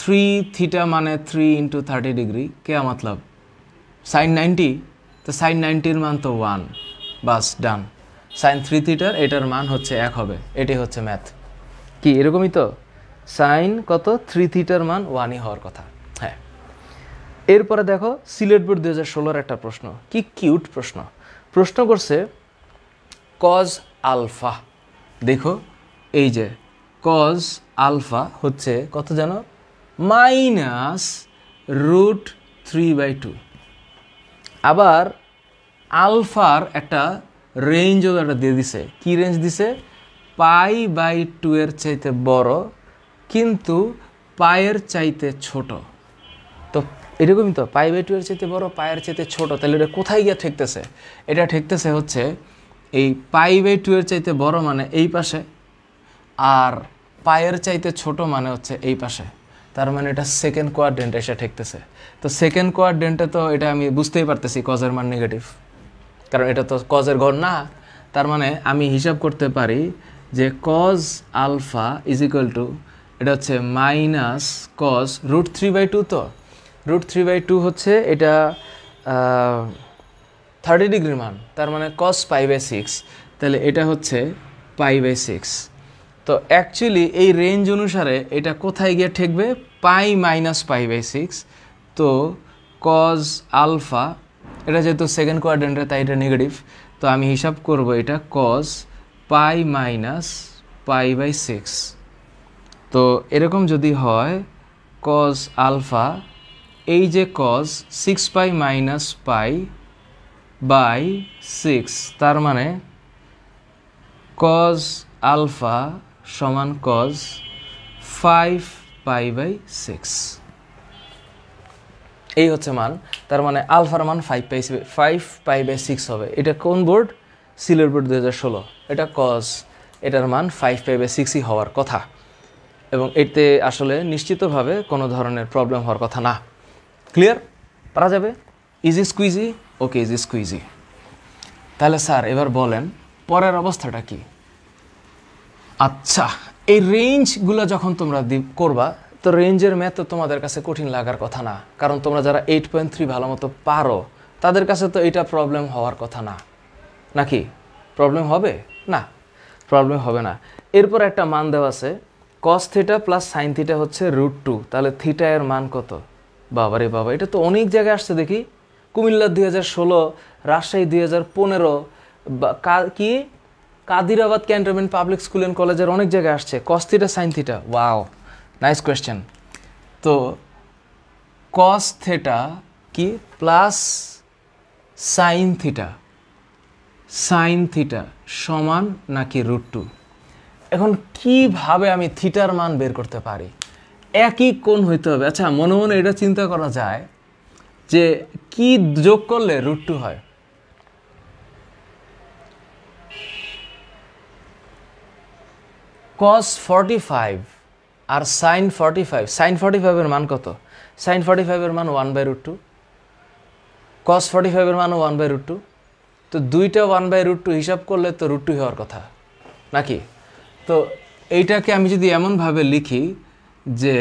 3 থিটা মানে 3 × 30 ডিগ্রি, क्या मतलब sin 90। তো sin 90-র মান তো 1, বাস ডান। sin 3 থিটার এটার মান হচ্ছে 1 হবে, এটাই হচ্ছে ম্যাথ। কি এরকমই তো? sin কত? 3 থিটার মান 1ই হওয়ার কথা। হ্যাঁ, এরপরে দেখো সিলেট বোর্ড 2016-র একটা প্রশ্ন, কি কিউট প্রশ্ন। প্রশ্ন করছে cos আলফা। দেখো এই যে cos আলফা হচ্ছে কত জানো? -√3/2। আবার আলফার একটা রেঞ্জও একটা দিয়ে দিছে। কি রেঞ্জ দিছে? π/2 এর চাইতে বড় কিন্তু পায়ের চাইতে ছোট। তো এরকমই তো, π/2 এর চাইতে বড়, পায়ের চাইতে ছোট। তাহলে এটা কোথায় গিয়ে ঠেকতেছে? এটা ঠেকতেছে হচ্ছে এই π/2 এর চাইতে বড় মানে এই পাশে, আর পায়ের চাইতে ছোট মানে হচ্ছে এই পাশে। তার মানে এটা সেকেন্ড কোয়াড্রেন্টে এসে ঠেকতেছে। তো সেকেন্ড কোয়াড্রেন্টে তো এটা আমি বুঝতেই পারতেছি কজের মান নেগেটিভ, কারণ এটা তো কজের ঘর না। তার মানে আমি হিসাব করতে পারি যে cos alpha is equal to, এটা হচ্ছে মাইনাস কজ √3/2। তো √3/2 হচ্ছে এটা 30 ডিগ্রির মান, তার মানে cos π/6, তাহলে এটা হচ্ছে π/6। তো অ্যাকচুয়ালি এই রেঞ্জ অনুসারে এটা কোথায় গিয়ে ঠেকবে, পাই মাইনাস π/6। তো cos আলফা, এটা যেহেতু সেকেন্ড কোয়াড্রেন্টে তাই এটা নেগেটিভ, তো আমি হিসাব করব এটা cos π মাইনাস π/6। তো এরকম যদি হয় cos আলফা, এই যে cos 6π মাইনাস π/6, তার মানে cos আলফা সমান cos 5π/6, এই হচ্ছে মান। তার মানে আলফার মান 5π/6 হবে। এটা কোন বোর্ড, সিলেট বোর্ড 2016। এটা cos, এটার মান 5π/6ই হওয়ার কথা, এবং এতে আসলে নিশ্চিতভাবে কোনো ধরনের প্রবলেম হওয়ার কথা না। ক্লিয়ার, পারা যাবে, ইজি স্কুইজি। ওকে, ইজি স্কুইজি। তাহলে স্যার এবার বলেন পরের অবস্থাটা কি? আচ্ছা, এই রেঞ্জগুলো যখন তোমরা করবা, তো রেঞ্জের ম্যাথ তো তোমাদের কাছে কঠিন লাগার কথা না, কারণ তোমরা যারা 8.3 ভালো মতো পারো তাদের কাছে তো এটা প্রবলেম হওয়ার কথা না, নাকি? প্রবলেম হবে না? প্রবলেম হবে না। এরপর একটা মান দেওয়া আছে cos theta plus sign theta হচ্ছে √2, তাহলে থিটা এর মান কত? বাবারে বাবা, এটা তো অনেক জায়গায় আসছে দেখি। কুমিল্লা 2016, রাজশাহী 2015, কি Kadirabad cantonment public school and কলেজের অনেক জায়গায় আসছে cos theta sine theta. Wow, nice question. তো cos থিটা কি প্লাস সাইন থিটা সমান নাকি √2? এখন কিভাবে আমি থিটার মান বের করতে পারি? একই কোণ হইতে হবে। আচ্ছা, মনে মনে এটা চিন্তা করা যায় যে কি যোগ করলে √2 হয়। cos 45 আর sin 45, sin 45 এর মান কত? sin 45 এর মান 1/√2, cos 45 এর মান 1/√2। তো দুইটা 1/√2 হিসাব করলে তো √2 হওয়ার কথা, নাকি? তো এইটাকে আমি যদি এমনভাবে লিখি যে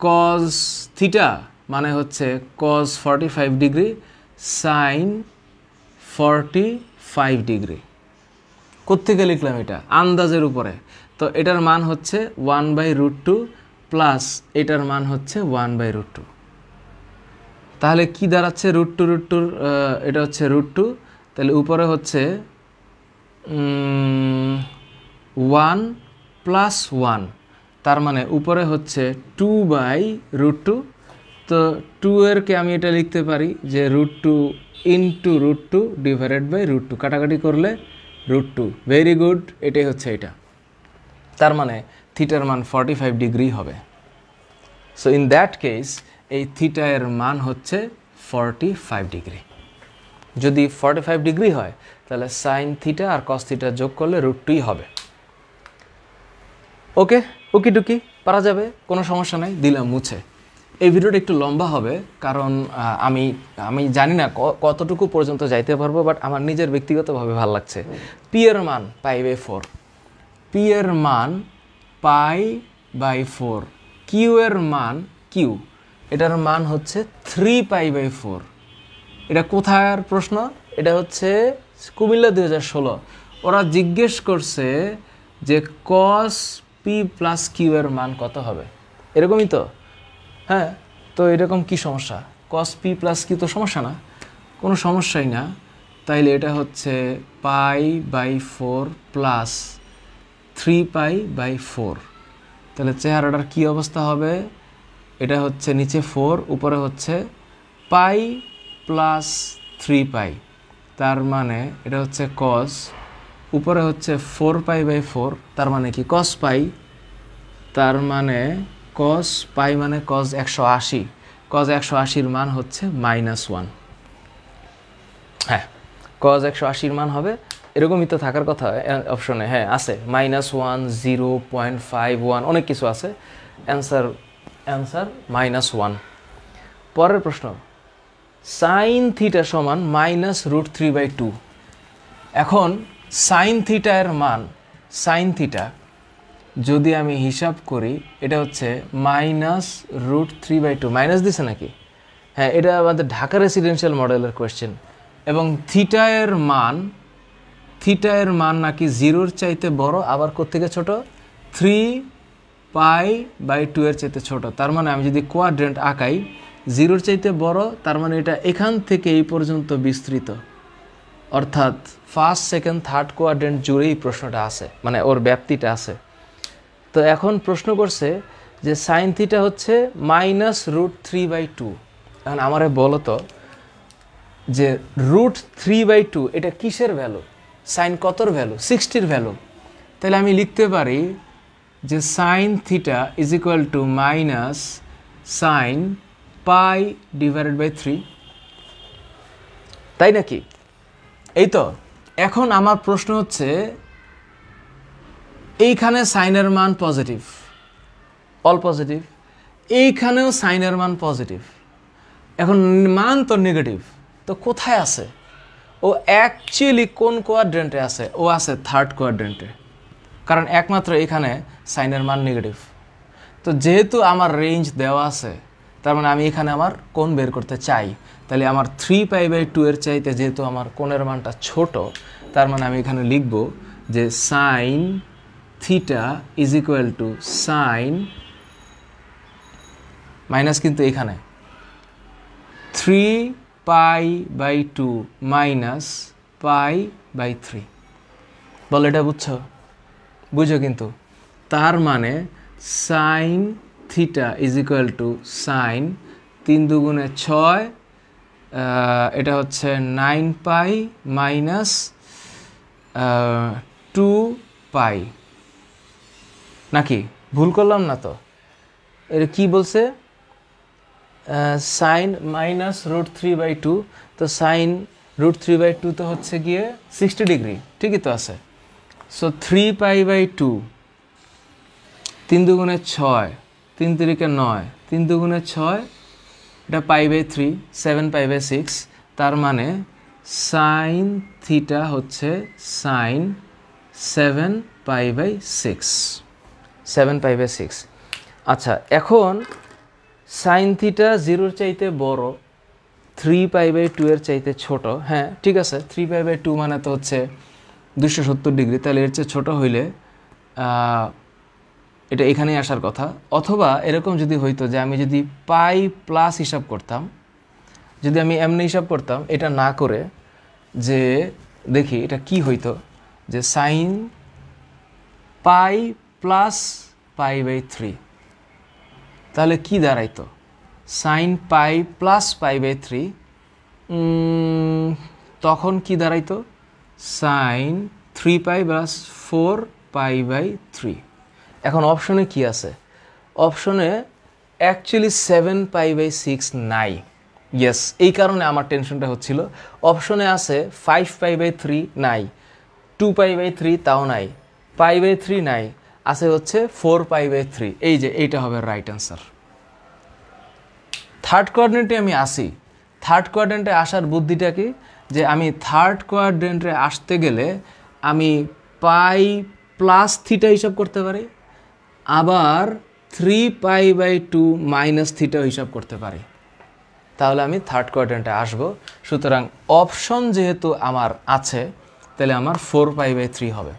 cos থিটা মানে হচ্ছে cos 45 ডিগ্রি sin 45 ডিগ্রি। কোত্থেকে লিখলাম এটা? আন্দাজের উপরে। তো এটার মান হচ্ছে 1/√2 প্লাস এটার মান হচ্ছে 1/√2। তাহলে কি দাঁড়াচ্ছে? √2 এটা হচ্ছে √2, তাহলে উপরে হচ্ছে 1 প্লাস 1, তার মানে উপরে হচ্ছে 2/√2। তো 2 এরকে আমি এটা লিখতে পারি যে √2 ইন্টু √2 ডিভাইডেড বাই √2, কাটাকাটি করলে √2। ভেরি গুড, এটাই হচ্ছে এটা। তার মানে থিটার মান 45 ডিগ্রি হবে। সো ইন দ্যাট কেস এই থিটা এর মান হচ্ছে 45 ডিগ্রি। যদি 45 ডিগ্রি হয় তাহলে সাইন থিটা আর কস থিটা যোগ করলে √2 হবে। ওকে, ওকি টুকি, পারা যাবে, কোনো সমস্যা নাই, দিলাম মুছে। এই ভিডিওটা একটু লম্বা হবে, কারণ আমি জানি না কতটুকু পর্যন্ত যাইতে পারবো, বাট আমার নিজের ব্যক্তিগতভাবে ভালো লাগছে। পি এর মান π/4, পি এর মান π/4, কিউ এর মান কিউ, এটার মান হচ্ছে 3π/4। এটা কোথার প্রশ্ন? এটা হচ্ছে কুমিল্লা 2016। ওরা জিজ্ঞেস করছে যে cos p প্লাস কিউ এর মান কত হবে, এরকমই তো? হ্যাঁ, তো এরকম কি সমস্যা? cos p প্লাস কিউ তো সমস্যা না, কোনো সমস্যাই না। তাইলে এটা হচ্ছে π/4 প্লাস 3π/4। তাহলে চেহারাটার কি অবস্থা হবে? এটা হচ্ছে নিচে 4, উপরে হচ্ছে π প্লাস 3π, তার মানে এটা হচ্ছে cos, উপরে হচ্ছে 4π/4, তার মানে কি cos π, তার মানে cos π মানে cos 180, cos 180-র মান হচ্ছে -1। হ্যাঁ, cos 180-র মান হবে, এরকমই তো থাকার কথা অপশনে। হ্যাঁ আছে, -1, 0.51, অনেক কিছু আছে। Answer answer -1। পরের প্রশ্ন, সাইন থিটা সমান -√3/2। এখন সাইন থিটা এর মান, সাইন থিটা যদি আমি হিসাব করি, এটা হচ্ছে -√3/2। মাইনাস দিছে নাকি? হ্যাঁ, এটা আমাদের ঢাকা রেসিডেন্সিয়াল মডেলের কোয়েশ্চেন। এবং থিটা এর মান নাকি 0-র চাইতে বড়, আবার কোত্থেকে ছোট? 3π/2 এর চাইতে ছোট। তার মানে আমি যদি কোয়াড্রেন্ট আঁকাই, 0-র চাইতে বড়, তার মানে এটা এখান থেকে এই পর্যন্ত বিস্তৃত, অর্থাৎ ফার্স্ট, সেকেন্ড, থার্ড কোয়াড্রেন্ট জুড়েই প্রশ্নটা আছে, মানে ওর ব্যাপ্তিটা আছে। তো এখন প্রশ্ন করছে যে সাইন থিটা হচ্ছে -√3/2। এখন আমারে বলো তো যে √3/2 এটা কিসের ভ্যালু? সাইন কতর ভ্যালু? 60-র ভ্যালু। তাহলে আমি লিখতে পারি যে sine theta is equal to -sin π/3, তাই নাকি? এই তো। এখন আমার প্রশ্ন হচ্ছে, এইখানে সাইনের মান পজিটিভ, অল পজিটিভ, এইখানেও সাইনের মান পজিটিভ, এখন মান তো নেগেটিভ, তো কোথায় আছে ও? অ্যাকচুয়ালি কোন কোয়াড্রেন্টে আছে? ও আছে থার্ড কোয়াড্রেন্টে, কারণ একমাত্র এখানে সাইনের মান নেগেটিভ। তো যেহেতু আমার রেঞ্জ দেওয়া আছে, তার মানে আমি এখানে আমার কোণ বের করতে চাই, তাহলে আমার 3π/2 এর চাইতে যেহেতু আমার কোণের মানটা ছোট, তার মানে আমি এখানে লিখব যে sine theta is equal to sine, minus কিন্তু এখানে 3π/2 মাইনাস π/3। বলো, এটা বুঝো কিন্তু। তার মানে sine theta is equal to sine 3 × 6, এটা হচ্ছে 9π মাইনাস 2π, নাকি ভুল করলাম না তো? এটা কি বলছে? সাইন -√3/2, তো সাইন √3/2 তো হচ্ছে গিয়ে 60 ডিগ্রি, ঠিকই তো আছে। সো 3π/2, 3 × 6, 3 × 9, 3 × 6, এটা π/3, 7π/6। তার মানে সাইন থিটা হচ্ছে সাইন 7π/6, 7π/6। আচ্ছা, এখন সাইন থিটা 0-র চাইতে বড়, 3π/2 এর চাইতে ছোট। হ্যাঁ, ঠিক আছে, 3π/2 মানে তো হচ্ছে 270 ডিগ্রি, তাহলে এর চেয়ে ছোট হইলে এটা এখানেই আসার কথা। অথবা এরকম যদি হইতো যে আমি যদি পাই প্লাস হিসাব করতাম, যদি আমি এমনি হিসাব করতাম, এটা না করে যে দেখি এটা কি হইতো, যে সাইন পাই প্লাস π/3, তাহলে কি দাঁড়াইতো? সাইন পাই প্লাস π/3, তখন কি দাঁড়াইতো? Sign 3π plus 4π/3। এখন অপশনে কি আছে? অপশনে অ্যাকচুয়ালি 7π/6 নাই। ইয়েস, এই কারণে আমার টেনশনটা হচ্ছিল। অপশনে আছে 5π/3 নাই, 2π/3 তাও নাই, π/3 নাই, আছে হচ্ছে 4π/3। এই যে এইটা হবে রাইট অ্যান্সার। থার্ড কোয়াড্রেন্টে আমি আসি। থার্ড কোয়াড্রেন্টে আসার বুদ্ধিটা কি? যে আমি থার্ড কোয়াড্রেন্টে আসতে গেলে আমি পাই প্লাস থিটা হিসাব করতে পারি, আবার 3π/2 মাইনাস থিটাও হিসাব করতে পারি, তাহলে আমি থার্ড কোয়াড্রেন্টে আসব। সুতরাং অপশন যেহেতু আমার আছে, তাহলে আমার 4π/3 হবে,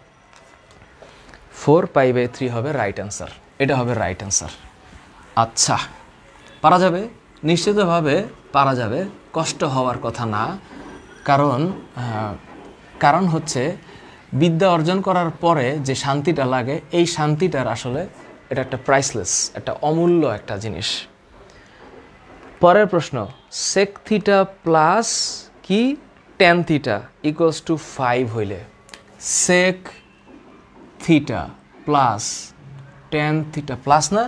4π/3 হবে রাইট অ্যান্সার। এটা হবে রাইট অ্যান্সার। আচ্ছা, পারা যাবে, নিশ্চিতভাবে পারা যাবে, কষ্ট হওয়ার কথা না। কারণ হচ্ছে বিদ্যা অর্জন করার পরে যে শান্তিটা লাগে, এই শান্তিটার আসলে এটা একটা প্রাইসলেস, একটা অমূল্য একটা জিনিস। পরের প্রশ্ন, সেক থিটা প্লাস কি ট্যান থিটা ইকুয়ালস টু 5 হইলে, sec theta plus tan theta, plus না,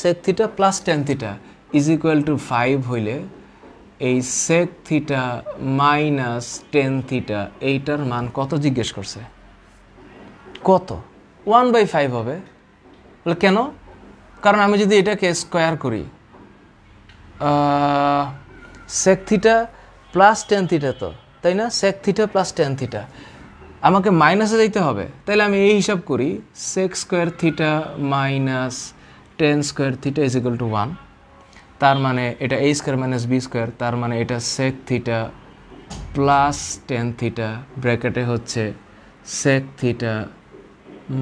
sec theta plus tan theta is equal to 5 হইলে এই sec theta minus tan theta এইটার মান কত জিজ্ঞেস করছে? কত? 1/5 হবে। কেন? কারণ আমি যদি এটাকে স্কোয়ার করি sec theta plus tan theta, তো তাই না? Sec theta plus tan theta, আমাকে মাইনাসে যাইতে হবে। তাহলে আমি এই হিসাব করি, sec square theta minus tan square theta is equal to 1। তার মানে এটা a square minus B square, তার মানে এটা sec theta plus tan theta ব্র্যাকেটে হচ্ছে sec theta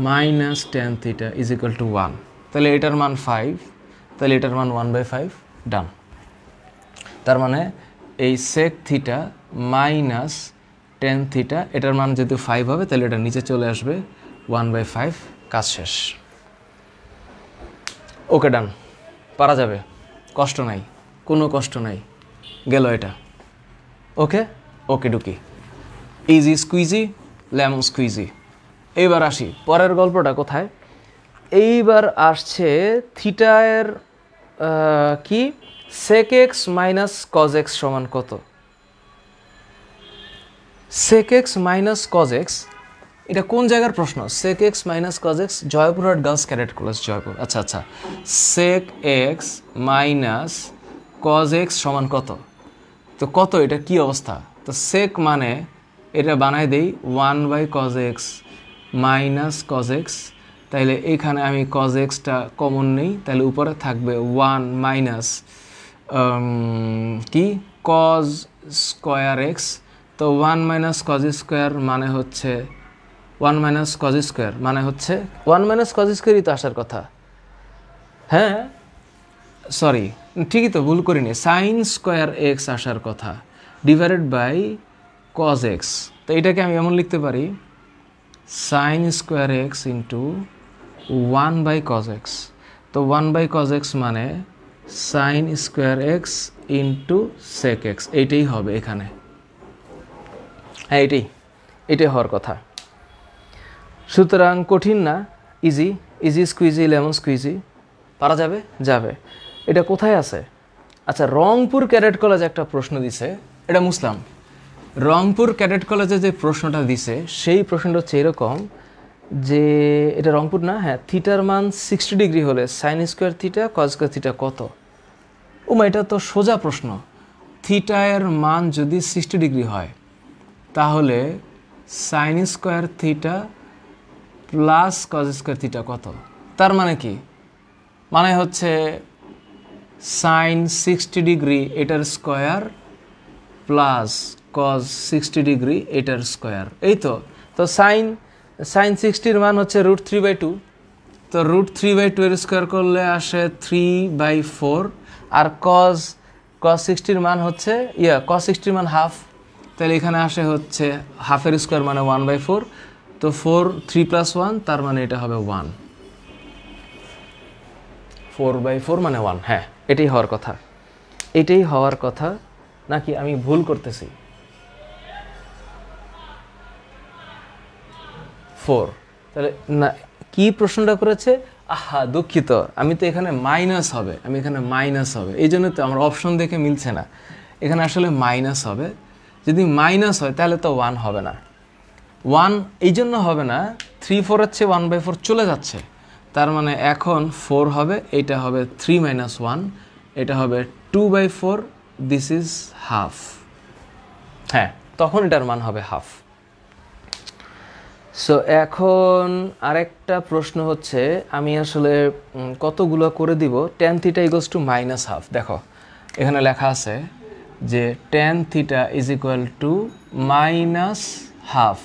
minus tan theta is equal to 1। তাহলে এটার মান 5, তাহলে এটার মান 1/5, ডান। তার মানে এই sec theta minus tan theta এটার মান যেহেতু 5 হবে, তাহলে এটা নিচে চলে আসবে 1/5, কাজ শেষ। ওকে, ডান, পারা যাবে, কষ্ট নাই, কোনো কষ্ট নাই, গেল এটা। Okay, okay dokey, easy squeezy, lemon squeezy. এইবার আসি পরের গল্পটা কোথায়। এইবার আসছে থিটায়ের কি sec x minus cos x সমান কত? Sec x minus cos x, এটা কোন জায়গার প্রশ্ন? Sec x minus cos x, Joypurhat girls cadet college, Joypur. আচ্ছা আচ্ছা, sec x minus cos x সমান কত? তো কত, এটা কি অবস্থা? তো সেক মানে এটা বানাই দেই 1/cos x minus cos x. তাইলে এখানে আমি কজ এক্সটা কমন নেই, তাহলে উপরে থাকবে 1 মাইনাস কি কজ স্কোয়ার এক্স। তো 1 মাইনাস কজ স্কোয়ার মানে হচ্ছে 1 মাইনাস কজ স্কোয়ার মানে হচ্ছে 1 মাইনাস কজ স্কোয়ারই তো আসার কথা। হ্যাঁ সরি, ঠিকই তো, ভুল করিনি, সাইন স্কোয়ার এক্স আসার কথা ডিভাইডেড বাই কজ এক্স। তো এটাকে আমি এমন লিখতে পারি sine square x into 1/cos x। তো 1/cos x মানে sine square x into sec x, এইটাই হবে এখানে। হ্যাঁ এটাই হওয়ার কথা। সুতরাং কঠিন না, easy, easy squeezy, lemon squeegee, পারা যাবে, যাবে। এটা কোথায় আছে? আচ্ছা, রংপুর ক্যাডেট কলেজ একটা প্রশ্ন দিছে, এটা মুসলাম। রংপুর ক্যাডেট কলেজে যে প্রশ্নটা দিছে সেই প্রশ্নটা হচ্ছে এরকম যে, এটা রংপুর না, হ্যাঁ, থিটার মান 60 ডিগ্রি হলে sine square theta cos square theta কত? ওমা, এটা তো সোজা প্রশ্ন। থিটায়ের মান যদি 60 ডিগ্রি হয় তাহলে sine square theta plus cos square theta কত? তার মানে কি? মানে হচ্ছে সাইন 60 ডিগ্রি এটার স্কোয়ার প্লাস কজ 60 ডিগ্রি এটার স্কোয়ার, এই তো। তো সাইন 60-র মান হচ্ছে √3/2। তো √3/2 এর স্কোয়ার করলে আসে 3/4। আর কজ 60-র মান হচ্ছে কজ 60-র মান হাফ, তাহলে এখানে আসে হচ্ছে হাফের স্কোয়ার মানে 1/4। তো 3 + 1, তার মানে এটা হবে 1, 4/4 মানে 1। হ্যাঁ, এটাই হওয়ার কথা, এটাই হওয়ার কথা, নাকি আমি ভুল করতেছি? 4, তাহলে না, কি প্রশ্নটা করেছে? আহা দুঃখিত, আমি তো এখানে মাইনাস হবে, এই জন্য তো আমার অপশন দেখে মিলছে না। এখানে আসলে মাইনাস হবে। যদি মাইনাস হয় তাহলে তো 1 হবে না। 1 এই জন্য হবে না, 3/4 হচ্ছে 1/4 চলে যাচ্ছে, তার মানে এখন 4 হবে, এটা হবে 3 - 1, এটা হবে 2/4, দিস ইজ হাফ। হ্যাঁ, তখন এটার মান হবে হাফ। সো এখন আরেকটা প্রশ্ন হচ্ছে, আমি আসলে কতগুলো করে দিব, tan θ = -1/2। দেখো এখানে লেখা আছে যে tan θ = -1/2।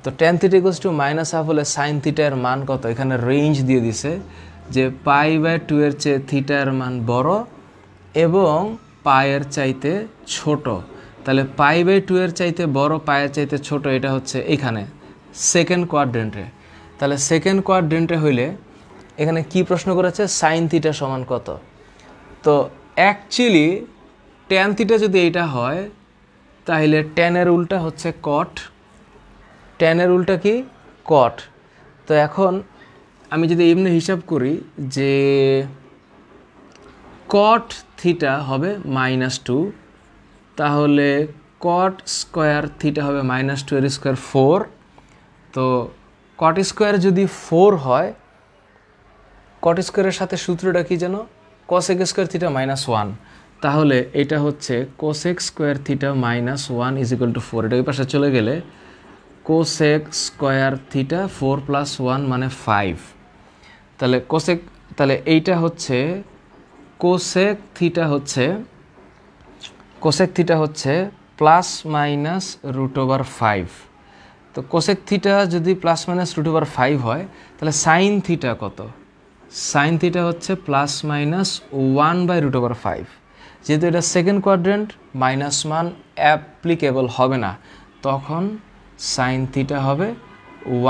তো tan θ = -1/2 হলে sin θ এর মান কত? এখানে রেঞ্জ দিয়ে দিছে যে π/2 এর চেয়ে থিটা এর মান বড় এবং পায়ের চাইতে ছোট। তাহলে π/2 এর চাইতে বড়, পায়ের চাইতে ছোট, এটা হচ্ছে এখানে সেকেন্ড কোয়াড্রেন্টে। তাহলে সেকেন্ড কোয়াড্রেন্টে হইলে এখানে কি প্রশ্ন করেছে? সাইন থিটা সমান কত? তো অ্যাকচুয়ালি ট্যান থিটা যদি এইটা হয় তাহলে ট্যানের উল্টা হচ্ছে কট, ট্যানের উল্টা কি? কট। তো এখন আমি যদি এমনি হিসাব করি যে কট থিটা হবে -2, তাহলে কট স্কোয়ার থিটা হবে -2 এর স্কোয়ার 4। তো কট স্কোয়ার যদি 4 হয় কট স্কোয়ারের সাথে সূত্রটা কি যেন, কোসেক স্কোয়ার থিটা মাইনাস 1, তাহলে এটা হচ্ছে cosec square theta minus 1 is equal two 4। এটা ওই পাশে চলে গেলে কোসেক স্কোয়ার থিটা 4 প্লাস 1 মানে 5। তাহলে এইটা হচ্ছে কোসেক থিটা হচ্ছে প্লাস মাইনাস রুট ওভার 5। তো কোসেক থিটা যদি প্লাস মাইনাস রুট ওভার 5 হয়, তাহলে সাইন থিটা কত? সাইন থিটা হচ্ছে plus minus 1 by root over 5। যেহেতু এটা সেকেন্ড কোয়াড্রেন্ট, মাইনাস মান অ্যাপ্লিকেবল হবে না, তখন সাইন থিটা হবে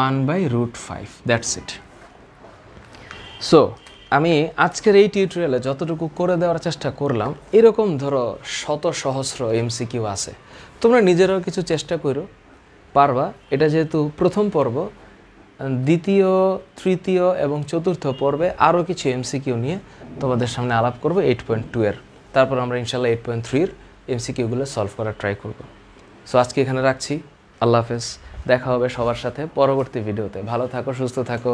1 by root 5। That's it. So আমি আজকের এই টিউটোরিয়ালে যতটুকু করে দেওয়ার চেষ্টা করলাম, এরকম ধরো শত সহস্র এমসিকিউ আছে, তোমরা নিজেরাও কিছু চেষ্টা করো, পারবা। এটা যেহেতু প্রথম পর্ব, দ্বিতীয়, তৃতীয় এবং চতুর্থ পর্বে আরও কিছু এমসিকিউ নিয়ে তোমাদের সামনে আলাপ করব 8.2 এর। তারপর আমরা ইনশাল্লাহ 8.3 এর এমসিকিউগুলো সলভ করার ট্রাই করব। সো আজকে এখানে রাখছি। আল্লাহ হাফেজ। দেখা হবে সবার সাথে পরবর্তী ভিডিওতে। ভালো থাকো, সুস্থ থাকো।